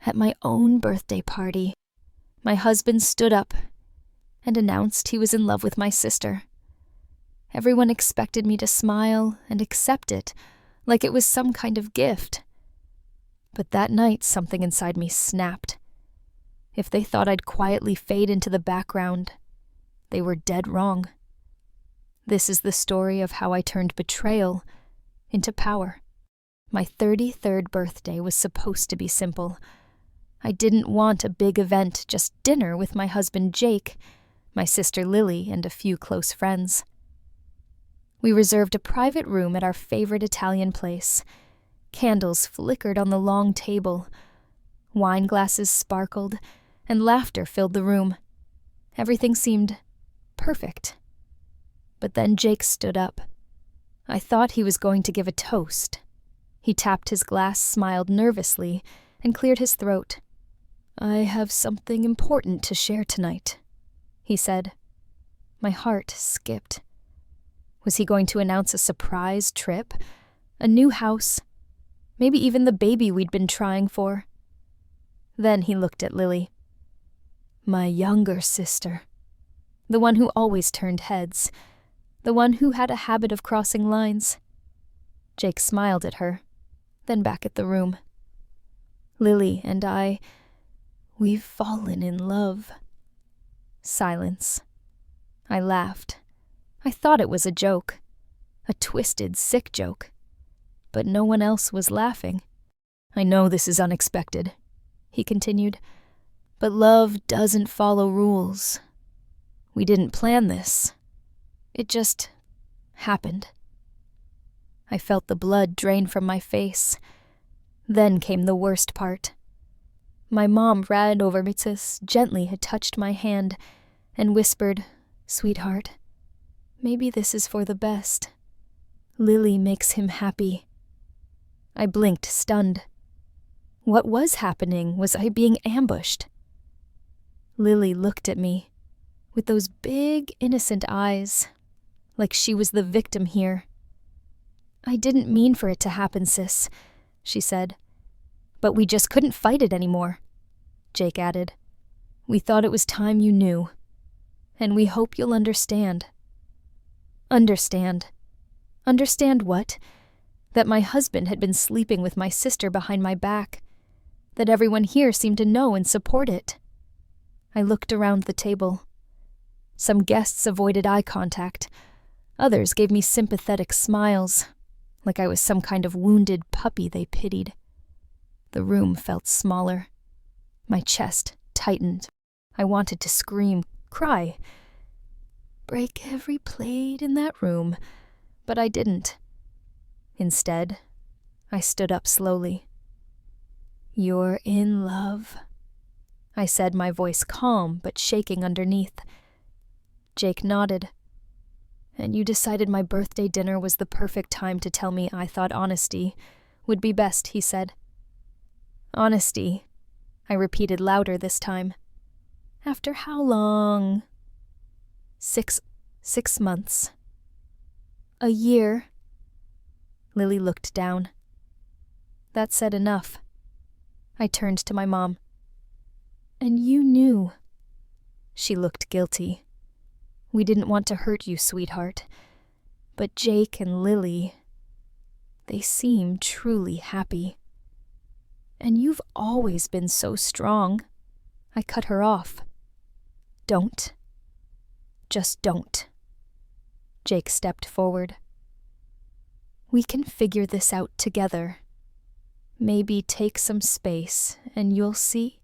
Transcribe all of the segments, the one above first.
At my own birthday party, my husband stood up and announced he was in love with my sister. Everyone expected me to smile and accept it like it was some kind of gift. But that night, something inside me snapped. If they thought I'd quietly fade into the background, they were dead wrong. This is the story of how I turned betrayal into power. My 33rd birthday was supposed to be simple. I didn't want a big event, just dinner with my husband Jake, my sister Lily, and a few close friends. We reserved a private room at our favorite Italian place. Candles flickered on the long table. Wine glasses sparkled, and laughter filled the room. Everything seemed perfect. But then Jake stood up. I thought he was going to give a toast. He tapped his glass, smiled nervously, and cleared his throat. "I have something important to share tonight," he said. My heart skipped. Was he going to announce a surprise trip? A new house? Maybe even the baby we'd been trying for? Then he looked at Lily. My younger sister. The one who always turned heads. The one who had a habit of crossing lines. Jake smiled at her, then back at the room. Lily and I, we've fallen in love. Silence. I laughed. I thought it was a joke. A twisted, sick joke. But no one else was laughing. I know this is unexpected, he continued, but love doesn't follow rules. We didn't plan this. It just happened. I felt the blood drain from my face. Then came the worst part. My mom ran over me, gently had touched my hand, and whispered, "Sweetheart, maybe this is for the best. Lily makes him happy." I blinked, stunned. What was happening? Was I being ambushed? Lily looked at me, with those big, innocent eyes, like she was the victim here. "I didn't mean for it to happen, sis," she said. "But we just couldn't fight it anymore," Jake added. "We thought it was time you knew. And we hope you'll understand." Understand? Understand what? That my husband had been sleeping with my sister behind my back. That everyone here seemed to know and support it. I looked around the table. Some guests avoided eye contact. Others gave me sympathetic smiles, like I was some kind of wounded puppy they pitied. The room felt smaller. My chest tightened. I wanted to scream, cry. Break every plate in that room, but I didn't. Instead, I stood up slowly. "You're in love," I said, my voice calm but shaking underneath. Jake nodded. "And you decided my birthday dinner was the perfect time to tell me I thought honesty would be best," he said. "Honesty," I repeated louder this time. "After how long?" Six months. "A year." Lily looked down. That said enough. I turned to my mom. "And you knew." She looked guilty. "We didn't want to hurt you, sweetheart. But Jake and Lily, they seem truly happy. And you've always been so strong." I cut her off. "Don't. Just don't." Jake stepped forward. "We can figure this out together. Maybe take some space and you'll see."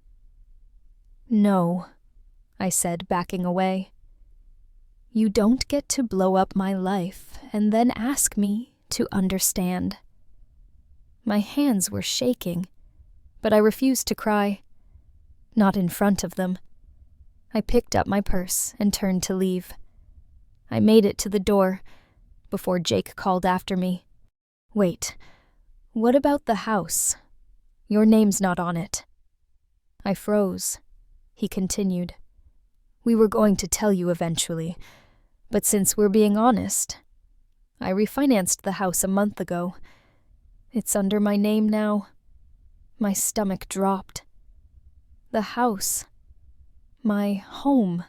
"No," I said, backing away. "You don't get to blow up my life and then ask me to understand." My hands were shaking, but I refused to cry. Not in front of them. I picked up my purse and turned to leave. I made it to the door before Jake called after me. "Wait, what about the house? Your name's not on it." I froze. He continued. "We were going to tell you eventually, but since we're being honest, I refinanced the house a month ago. It's under my name now." My stomach dropped. The house. My home.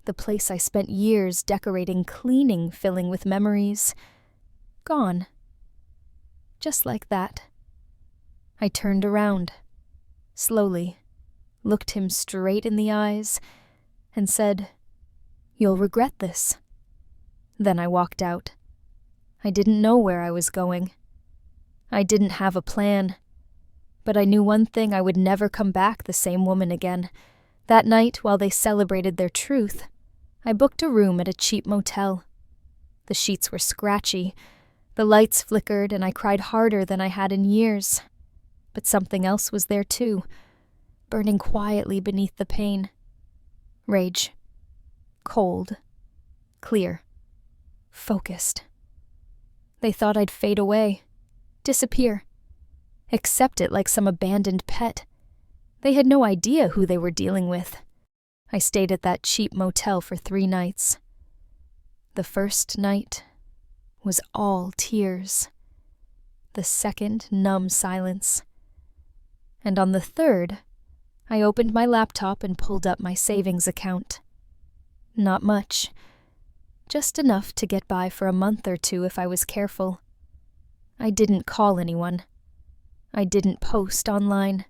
The place I spent years decorating, cleaning, filling with memories. Gone. Just like that. I turned around, slowly, looked him straight in the eyes, and said, "You'll regret this." Then I walked out. I didn't know where I was going. I didn't have a plan. But I knew one thing: I would never come back the same woman again. That night, while they celebrated their truth, I booked a room at a cheap motel. The sheets were scratchy, the lights flickered, and I cried harder than I had in years. But something else was there too, burning quietly beneath the pain. Rage. Cold. Clear. Focused. They thought I'd fade away, disappear, accept it like some abandoned pet. They had no idea who they were dealing with. I stayed at that cheap motel for 3 nights. The first night was all tears. The second, numb silence. And on the third, I opened my laptop and pulled up my savings account. Not much. Just enough to get by for a month or 2 if I was careful. I didn't call anyone. I didn't post online.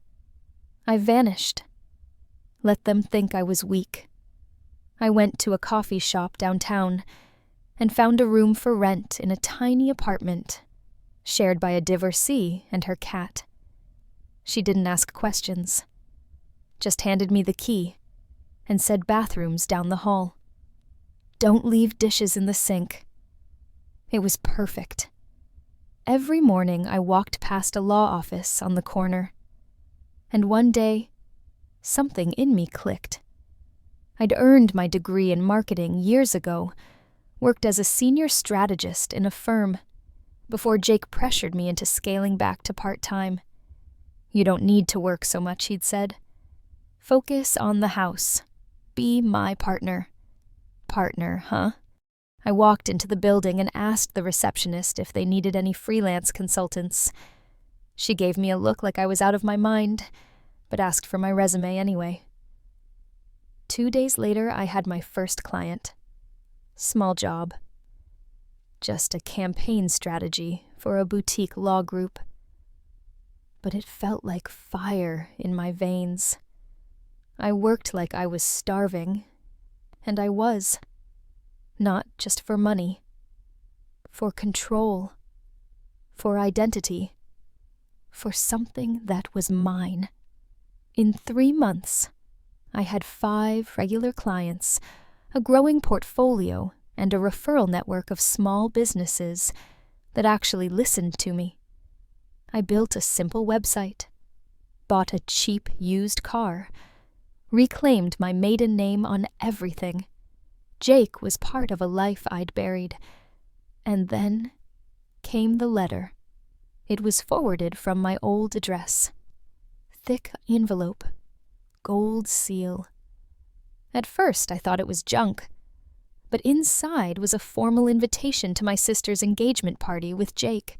I vanished. Let them think I was weak. I went to a coffee shop downtown and found a room for rent in a tiny apartment, shared by a divorcee and her cat. She didn't ask questions, just handed me the key and said bathrooms down the hall. Don't leave dishes in the sink. It was perfect. Every morning I walked past a law office on the corner, and one day, something in me clicked. I'd earned my degree in marketing years ago, worked as a senior strategist in a firm, before Jake pressured me into scaling back to part-time. "You don't need to work so much," he'd said. "Focus on the house. Be my partner." Partner, huh? I walked into the building and asked the receptionist if they needed any freelance consultants. She gave me a look like I was out of my mind, but asked for my resume anyway. 2 days later, I had my first client. Small job. Just a campaign strategy for a boutique law group. But it felt like fire in my veins. I worked like I was starving, and I was. Not just for money. For control. For identity. For something that was mine. In 3 months, I had 5 regular clients, a growing portfolio, and a referral network of small businesses that actually listened to me. I built a simple website, bought a cheap used car, reclaimed my maiden name on everything. Jake was part of a life I'd buried. And then came the letter. It was forwarded from my old address. Thick envelope. Gold seal. At first I thought it was junk, but inside was a formal invitation to my sister's engagement party with Jake.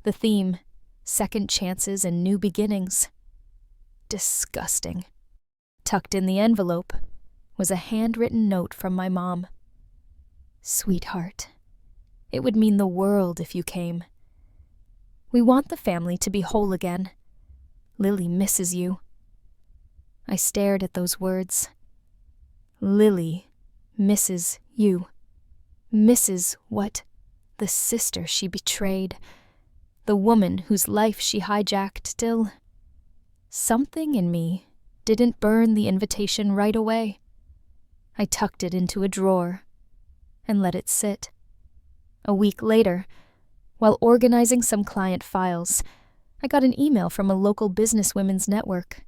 The theme: second chances and new beginnings. Disgusting. Tucked in the envelope was a handwritten note from my mom. "Sweetheart, it would mean the world if you came. We want the family to be whole again. Lily misses you." I stared at those words. Lily misses you. Misses what? The sister she betrayed. The woman whose life she hijacked still. Something in me didn't burn the invitation right away. I tucked it into a drawer and let it sit. A week later, while organizing some client files, I got an email from a local businesswomen's network.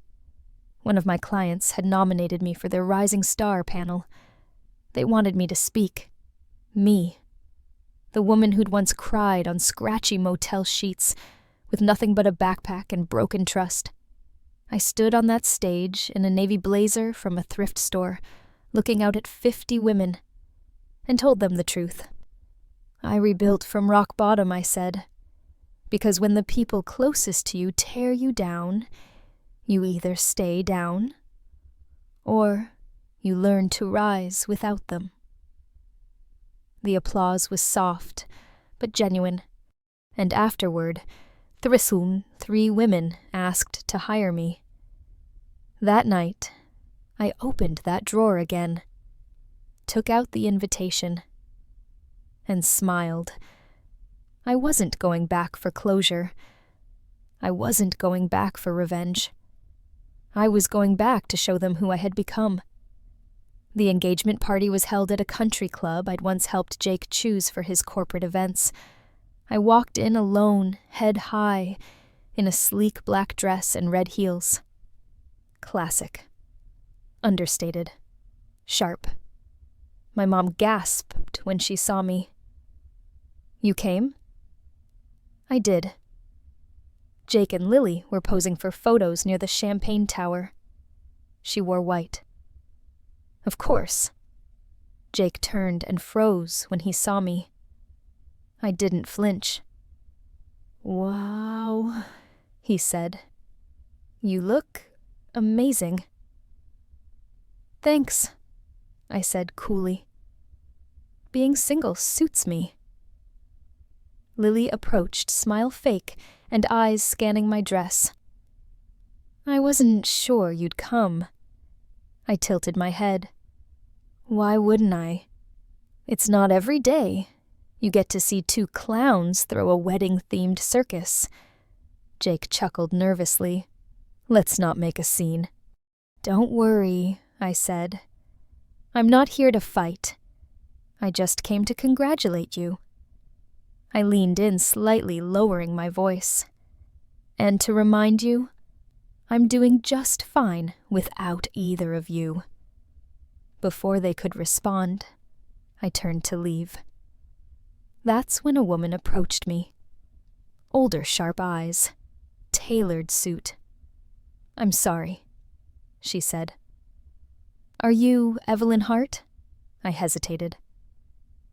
One of my clients had nominated me for their Rising Star panel. They wanted me to speak. Me. The woman who'd once cried on scratchy motel sheets with nothing but a backpack and broken trust. I stood on that stage in a navy blazer from a thrift store, looking out at 50 women, and told them the truth. I rebuilt from rock bottom, I said, because when the people closest to you tear you down, You either stay down, or you learn to rise without them. The applause was soft, but genuine, and afterward, three women asked to hire me. That night, I opened that drawer again, took out the invitation, and smiled. I wasn't going back for closure. I wasn't going back for revenge. I was going back to show them who I had become. The engagement party was held at a country club I'd once helped Jake choose for his corporate events. I walked in alone, head high, in a sleek black dress and red heels. Classic. Understated. Sharp. My mom gasped when she saw me. You came? I did. Jake and Lily were posing for photos near the champagne tower. She wore white. Of course. Jake turned and froze when he saw me. I didn't flinch. Wow, he said. You look amazing. Thanks, I said coolly. Being single suits me. Lily approached, smile fake, and eyes scanning my dress. I wasn't sure you'd come. I tilted my head. Why wouldn't I? It's not every day you get to see two clowns throw a wedding-themed circus. Jake chuckled nervously. Let's not make a scene. Don't worry, I said. I'm not here to fight. I just came to congratulate you. I leaned in slightly, lowering my voice. And to remind you, I'm doing just fine without either of you. Before they could respond, I turned to leave. That's when a woman approached me. Older, sharp eyes. Tailored suit. I'm sorry, she said. Are you Evelyn Hart? I hesitated.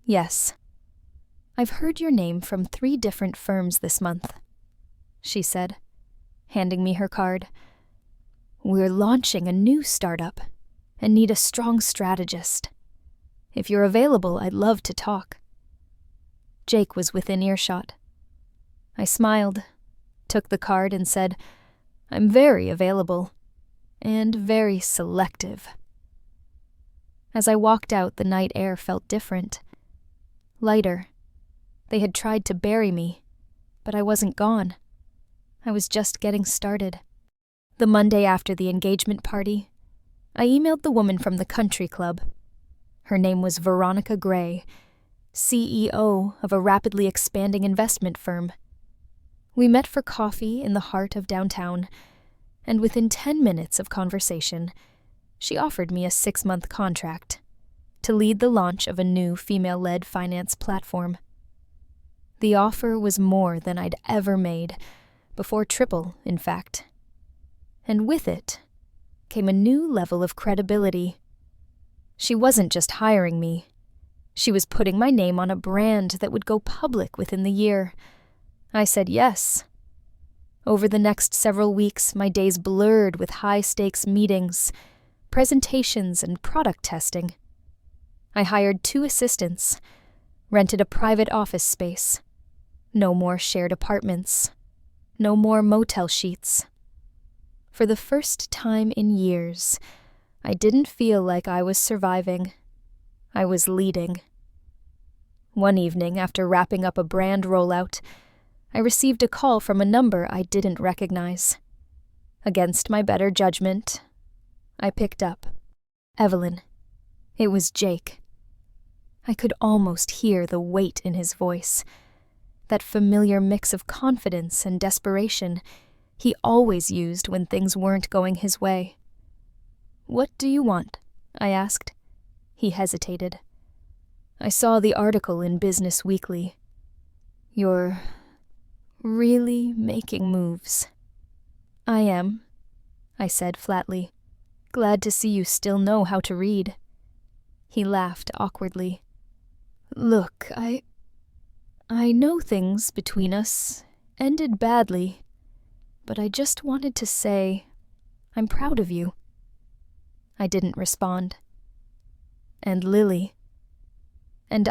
Yes. I've heard your name from 3 different firms this month, she said, handing me her card. We're launching a new startup and need a strong strategist. If you're available, I'd love to talk. Jake was within earshot. I smiled, took the card and said, I'm very available and very selective. As I walked out, the night air felt different, lighter. They had tried to bury me, but I wasn't gone. I was just getting started. The Monday after the engagement party, I emailed the woman from the country club. Her name was Veronica Gray, CEO of a rapidly expanding investment firm. We met for coffee in the heart of downtown, and within 10 minutes of conversation, she offered me a 6-month contract to lead the launch of a new female-led finance platform. The offer was more than I'd ever made, before triple, in fact. And with it came a new level of credibility. She wasn't just hiring me. She was putting my name on a brand that would go public within the year. I said yes. Over the next several weeks, my days blurred with high-stakes meetings, presentations, and product testing. I hired 2 assistants, rented a private office space. No more shared apartments. No more motel sheets. For the first time in years, I didn't feel like I was surviving. I was leading. One evening, after wrapping up a brand rollout, I received a call from a number I didn't recognize. Against my better judgment, I picked up. Evelyn. It was Jake. I could almost hear the weight in his voice, that familiar mix of confidence and desperation he always used when things weren't going his way. What do you want? I asked. He hesitated. I saw the article in Business Weekly. You're really making moves. I am, I said flatly. Glad to see you still know how to read. He laughed awkwardly. Look, I know things between us ended badly, but I just wanted to say I'm proud of you." I didn't respond. "And Lily and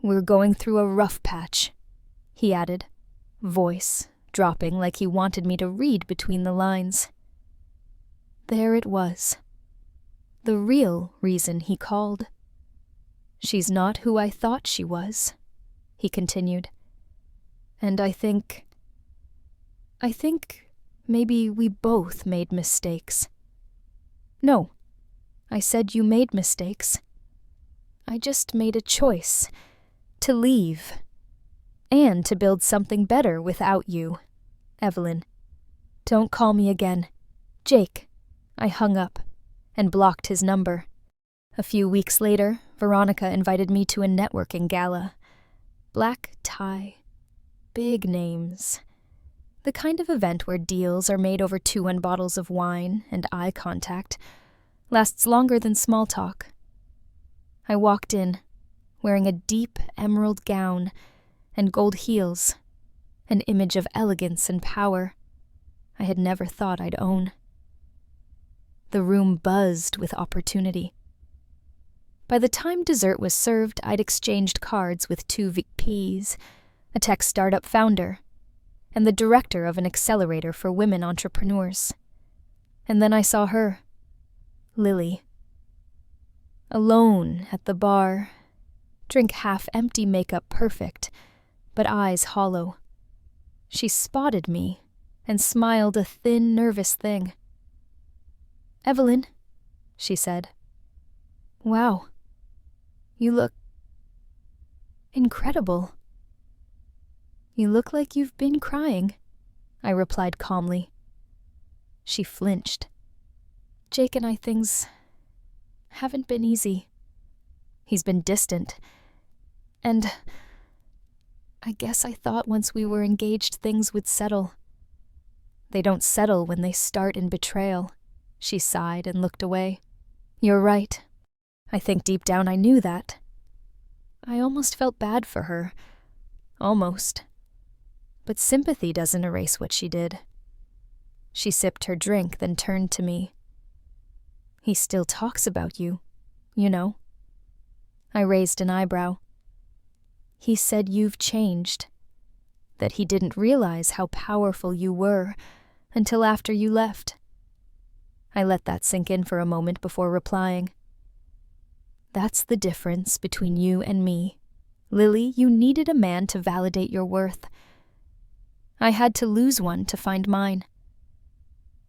we're going through a rough patch," he added, voice dropping like he wanted me to read between the lines. There it was. The real reason he called. "She's not who I thought she was," he continued. "And I think maybe we both made mistakes." "No," I said, "you made mistakes. I just made a choice to leave and to build something better without you, Evelyn. Don't call me again. Jake." I hung up and blocked his number. A few weeks later, Veronica invited me to a networking gala. Black tie, big names. The kind of event where deals are made over 2 bottles of wine and eye contact lasts longer than small talk. I walked in, wearing a deep emerald gown and gold heels, an image of elegance and power I had never thought I'd own. The room buzzed with opportunity. By the time dessert was served, I'd exchanged cards with 2 VPs, a tech startup founder, and the director of an accelerator for women entrepreneurs. And then I saw her, Lily. Alone at the bar, drink half-empty makeup perfect, but eyes hollow. She spotted me and smiled a thin, nervous thing. "Evelyn," she said. "Wow, you look incredible." "You look like you've been crying," I replied calmly. She flinched. "Jake and I, things haven't been easy. He's been distant. And I guess I thought once we were engaged things would settle. They don't settle when they start in betrayal." She sighed and looked away. "You're right. I think deep down I knew that. I almost felt bad for her. Almost. But sympathy doesn't erase what she did." She sipped her drink, then turned to me. "He still talks about you, you know." I raised an eyebrow. "He said you've changed, that he didn't realize how powerful you were until after you left." I let that sink in for a moment before replying. "That's the difference between you and me. Lily, you needed a man to validate your worth. I had to lose one to find mine."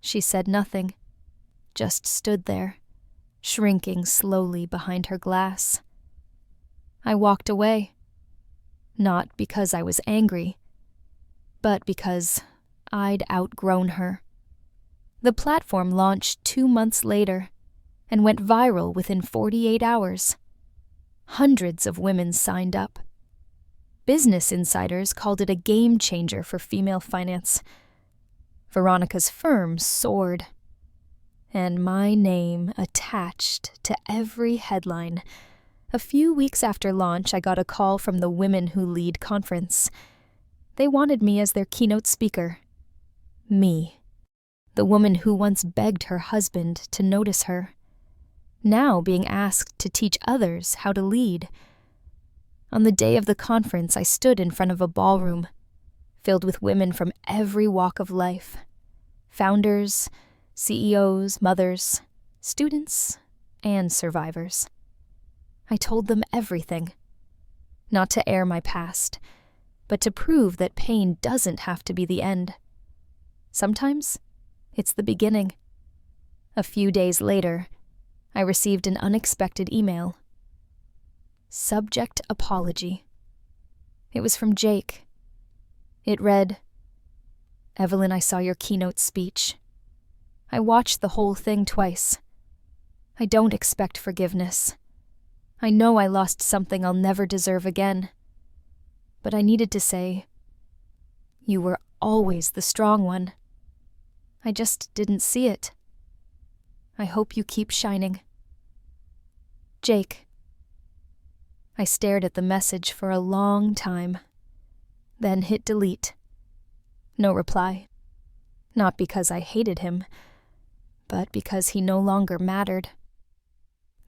She said nothing, just stood there, shrinking slowly behind her glass. I walked away, not because I was angry, but because I'd outgrown her. The platform launched 2 months later and went viral within 48 hours. Hundreds of women signed up. Business insiders called it a game changer for female finance. Veronica's firm soared, and my name attached to every headline. A few weeks after launch, I got a call from the Women Who Lead conference. They wanted me as their keynote speaker. Me, the woman who once begged her husband to notice her, now being asked to teach others how to lead. On the day of the conference, I stood in front of a ballroom filled with women from every walk of life. Founders, CEOs, mothers, students, and survivors. I told them everything, not to air my past, but to prove that pain doesn't have to be the end. Sometimes it's the beginning. A few days later, I received an unexpected email. Subject apology. It was from Jake. It read, "Evelyn, I saw your keynote speech. I watched the whole thing twice. I don't expect forgiveness. I know I lost something I'll never deserve again. But I needed to say, you were always the strong one. I just didn't see it. I hope you keep shining. Jake." I stared at the message for a long time, then hit delete. No reply. Not because I hated him, but because he no longer mattered.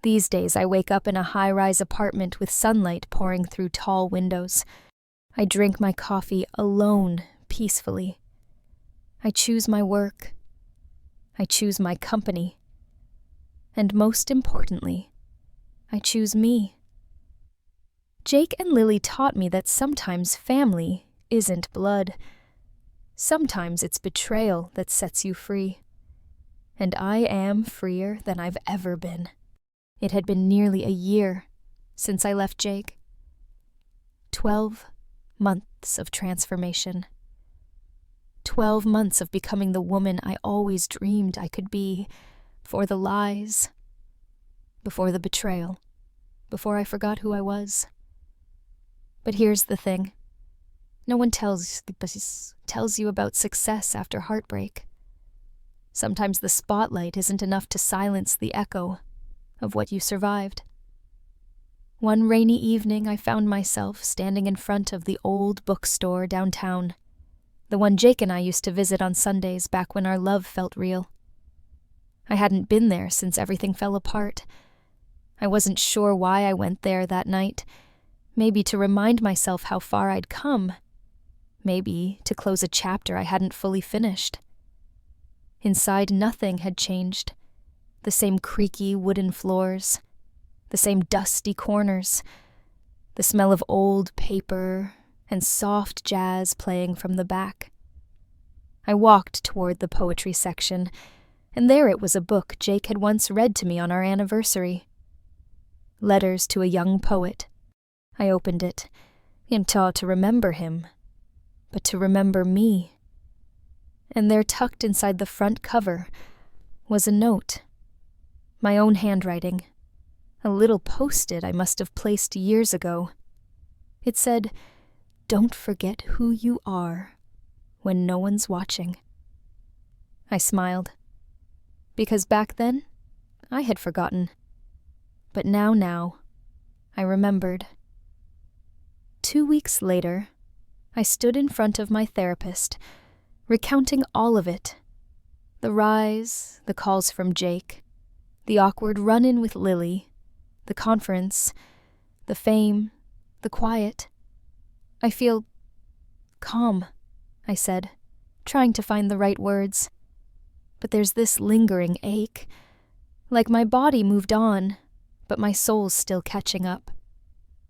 These days I wake up in a high-rise apartment with sunlight pouring through tall windows. I drink my coffee alone, peacefully. I choose my work. I choose my company. And most importantly, I choose me. Jake and Lily taught me that sometimes family isn't blood. Sometimes it's betrayal that sets you free. And I am freer than I've ever been. It had been nearly a year since I left Jake. 12 months of transformation. 12 months of becoming the woman I always dreamed I could be, before the lies, before the betrayal, before I forgot who I was. But here's the thing. No one tells you about success after heartbreak. Sometimes the spotlight isn't enough to silence the echo of what you survived. One rainy evening, I found myself standing in front of the old bookstore downtown, the one Jake and I used to visit on Sundays back when our love felt real. I hadn't been there since everything fell apart. I wasn't sure why I went there that night. Maybe to remind myself how far I'd come. Maybe to close a chapter I hadn't fully finished. Inside, nothing had changed. The same creaky wooden floors, the same dusty corners, the smell of old paper and soft jazz playing from the back. I walked toward the poetry section, and there it was, a book Jake had once read to me on our anniversary. Letters to a Young Poet. I opened it, not to remember him, but to remember me. And there, tucked inside the front cover, was a note. My own handwriting. A little post-it I must have placed years ago. It said, "Don't forget who you are when no one's watching." I smiled. Because back then, I had forgotten. But now, I remembered. 2 weeks later, I stood in front of my therapist, recounting all of it. The rise, the calls from Jake, the awkward run-in with Lily, the conference, the fame, the quiet. I feel calm, I said, trying to find the right words. But there's this lingering ache, like my body moved on, but my soul's still catching up.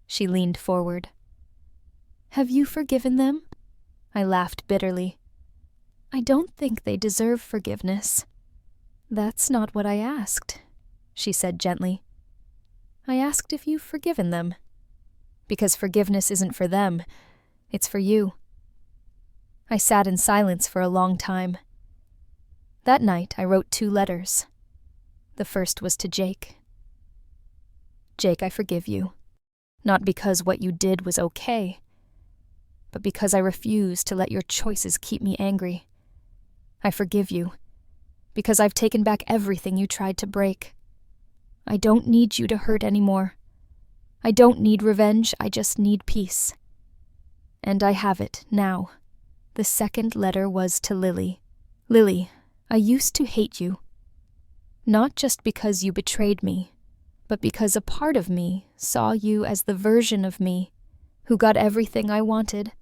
She leaned forward. "Have you forgiven them?" I laughed bitterly. "I don't think they deserve forgiveness." "That's not what I asked," she said gently. "I asked if you've forgiven them. Because forgiveness isn't for them, it's for you." I sat in silence for a long time. That night I wrote 2 letters. The first was to Jake. "Jake, I forgive you. Not because what you did was okay, but because I refuse to let your choices keep me angry. I forgive you, because I've taken back everything you tried to break. I don't need you to hurt anymore. I don't need revenge, I just need peace. And I have it now." The second letter was to Lily. "Lily, I used to hate you. Not just because you betrayed me, but because a part of me saw you as the version of me who got everything I wanted.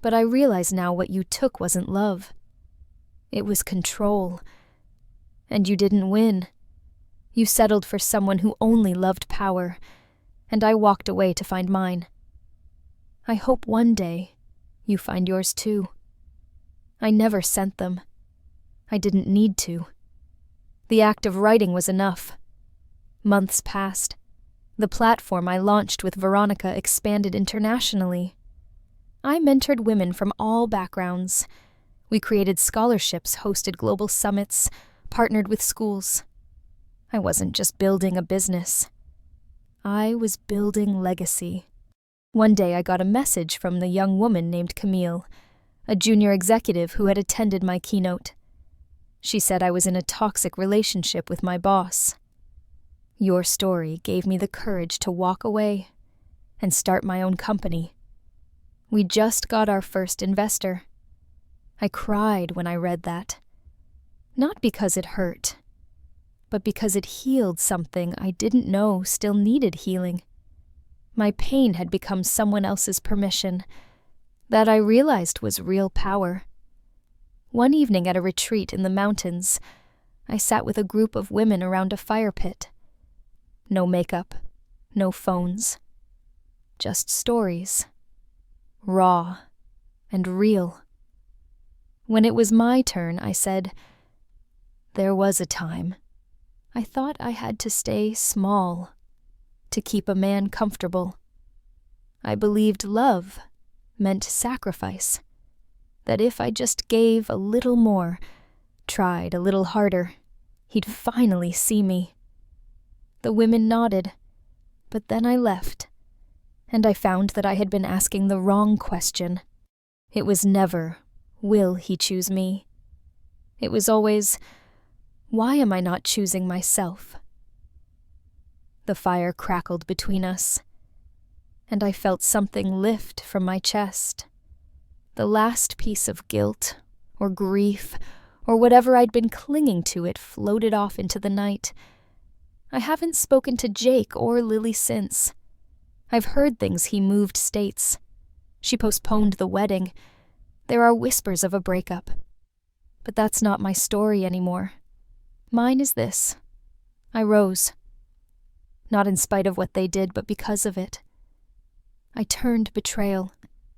But I realize now what you took wasn't love. It was control. And you didn't win. You settled for someone who only loved power, and I walked away to find mine. I hope one day you find yours too. I never sent them. I didn't need to. The act of writing was enough. Months passed. The platform I launched with Veronica expanded internationally. I mentored women from all backgrounds. We created scholarships, hosted global summits, partnered with schools. I wasn't just building a business. I was building legacy. One day I got a message from the young woman named Camille, a junior executive who had attended my keynote. She said I was in a toxic relationship with my boss. "Your story gave me the courage to walk away and start my own company. We just got our first investor." I cried when I read that. Not because it hurt, but because it healed something I didn't know still needed healing. My pain had become someone else's permission. That I realized was real power. One evening at a retreat in the mountains, I sat with a group of women around a fire pit. No makeup, no phones. Just stories. Raw and real. When it was my turn, I said, "There was a time I thought I had to stay small to keep a man comfortable. I believed love meant sacrifice, that if I just gave a little more, tried a little harder, he'd finally see me." The women nodded, but then I left, and I found that I had been asking the wrong question. It was never, "Will he choose me?" It was always, "Why am I not choosing myself?" The fire crackled between us, and I felt something lift from my chest. The last piece of guilt, or grief, or whatever I'd been clinging to, it floated off into the night. I haven't spoken to Jake or Lily since. I've heard things he moved states. She postponed the wedding. There are whispers of a breakup. But that's not my story anymore. Mine is this. I rose. Not in spite of what they did, but because of it. I turned betrayal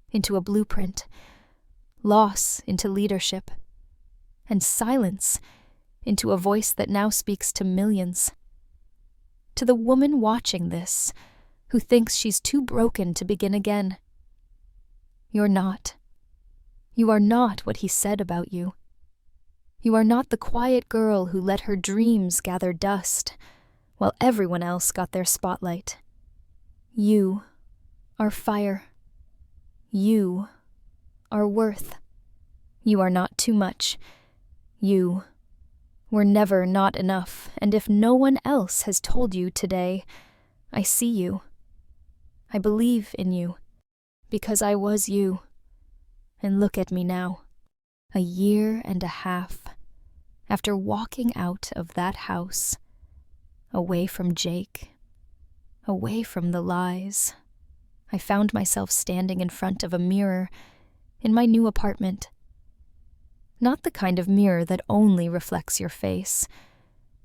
into a blueprint, loss into leadership, and silence into a voice that now speaks to millions. To the woman watching this, who thinks she's too broken to begin again. You're not. You are not what he said about you. You are not the quiet girl who let her dreams gather dust, while everyone else got their spotlight. You are fire. You are worth. You are not too much. You were never not enough, and if no one else has told you today, I see you. I believe in you, because I was you. And look at me now, 1.5 years after walking out of that house, away from Jake, away from the lies. I found myself standing in front of a mirror in my new apartment. Not the kind of mirror that only reflects your face,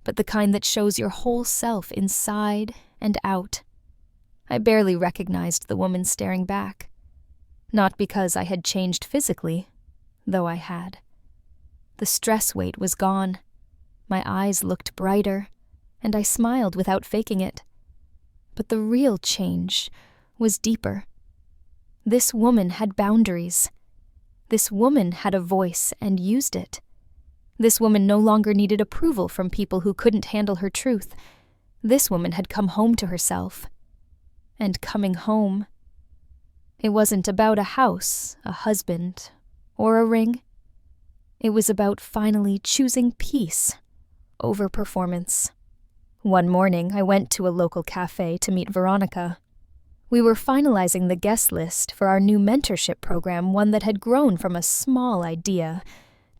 but the kind that shows your whole self inside and out. I barely recognized the woman staring back. Not because I had changed physically, though I had. The stress weight was gone. My eyes looked brighter, and I smiled without faking it. But the real change was deeper. This woman had boundaries. This woman had a voice and used it. This woman no longer needed approval from people who couldn't handle her truth. This woman had come home to herself. And coming home, it wasn't about a house, a husband, or a ring. It was about finally choosing peace over performance. One morning, I went to a local cafe to meet Veronica. We were finalizing the guest list for our new mentorship program, one that had grown from a small idea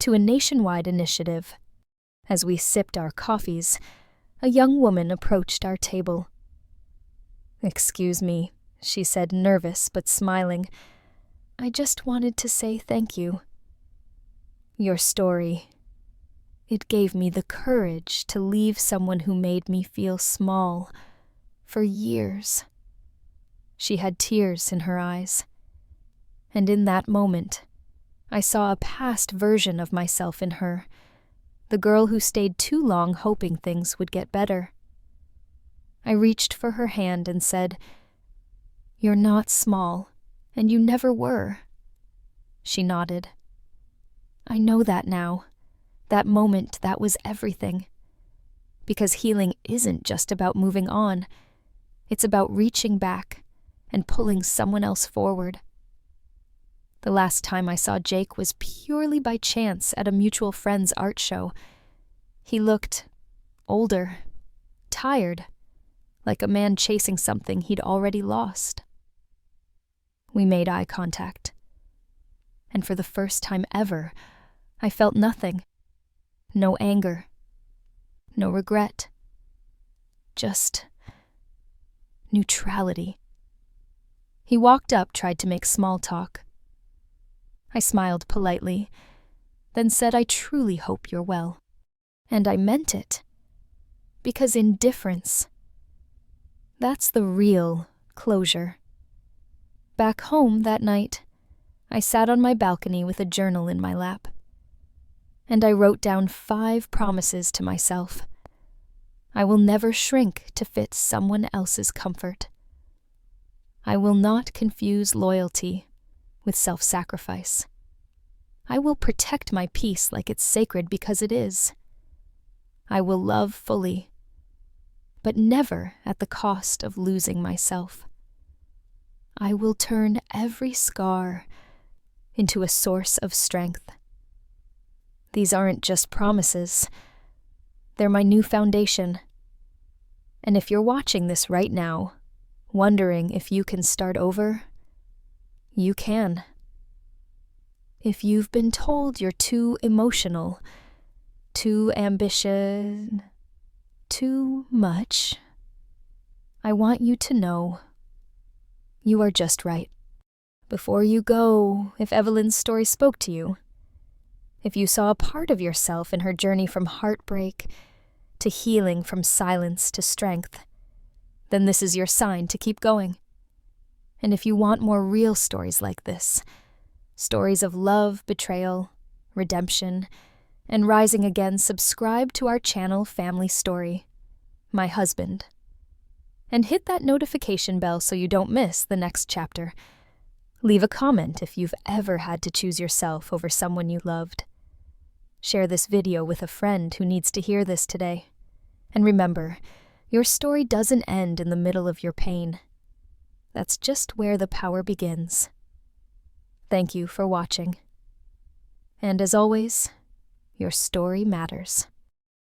to a nationwide initiative. As we sipped our coffees, a young woman approached our table. "Excuse me," she said, nervous but smiling. "I just wanted to say thank you. Your story, it gave me the courage to leave someone who made me feel small for years." She had tears in her eyes. And in that moment, I saw a past version of myself in her, the girl who stayed too long hoping things would get better. I reached for her hand and said, "You're not small, and you never were." She nodded. I know that now. That moment, that was everything. Because healing isn't just about moving on. It's about reaching back and pulling someone else forward. The last time I saw Jake was purely by chance at a mutual friend's art show. He looked older, tired, like a man chasing something he'd already lost. We made eye contact. And for the first time ever, I felt nothing. No anger. No regret. Just neutrality. He walked up, tried to make small talk. I smiled politely, then said I truly hope you're well. And I meant it. Because indifference, that's the real closure. Back home that night, I sat on my balcony with a journal in my lap. And I wrote down 5 promises to myself. I will never shrink to fit someone else's comfort. I will not confuse loyalty with self-sacrifice. I will protect my peace like it's sacred because it is. I will love fully, but never at the cost of losing myself. I will turn every scar into a source of strength. These aren't just promises. They're my new foundation. And if you're watching this right now, wondering if you can start over, you can. If you've been told you're too emotional, too ambitious, too much, I want you to know you are just right. Before you go, if Evelyn's story spoke to you, if you saw a part of yourself in her journey from heartbreak to healing, from silence to strength, then this is your sign to keep going. And if you want more real stories like this, stories of love, betrayal, redemption, and rising again, subscribe to our channel Family Story, My Husband. And hit that notification bell so you don't miss the next chapter. Leave a comment if you've ever had to choose yourself over someone you loved. Share this video with a friend who needs to hear this today. And remember, your story doesn't end in the middle of your pain. That's just where the power begins. Thank you for watching. And as always, your story matters.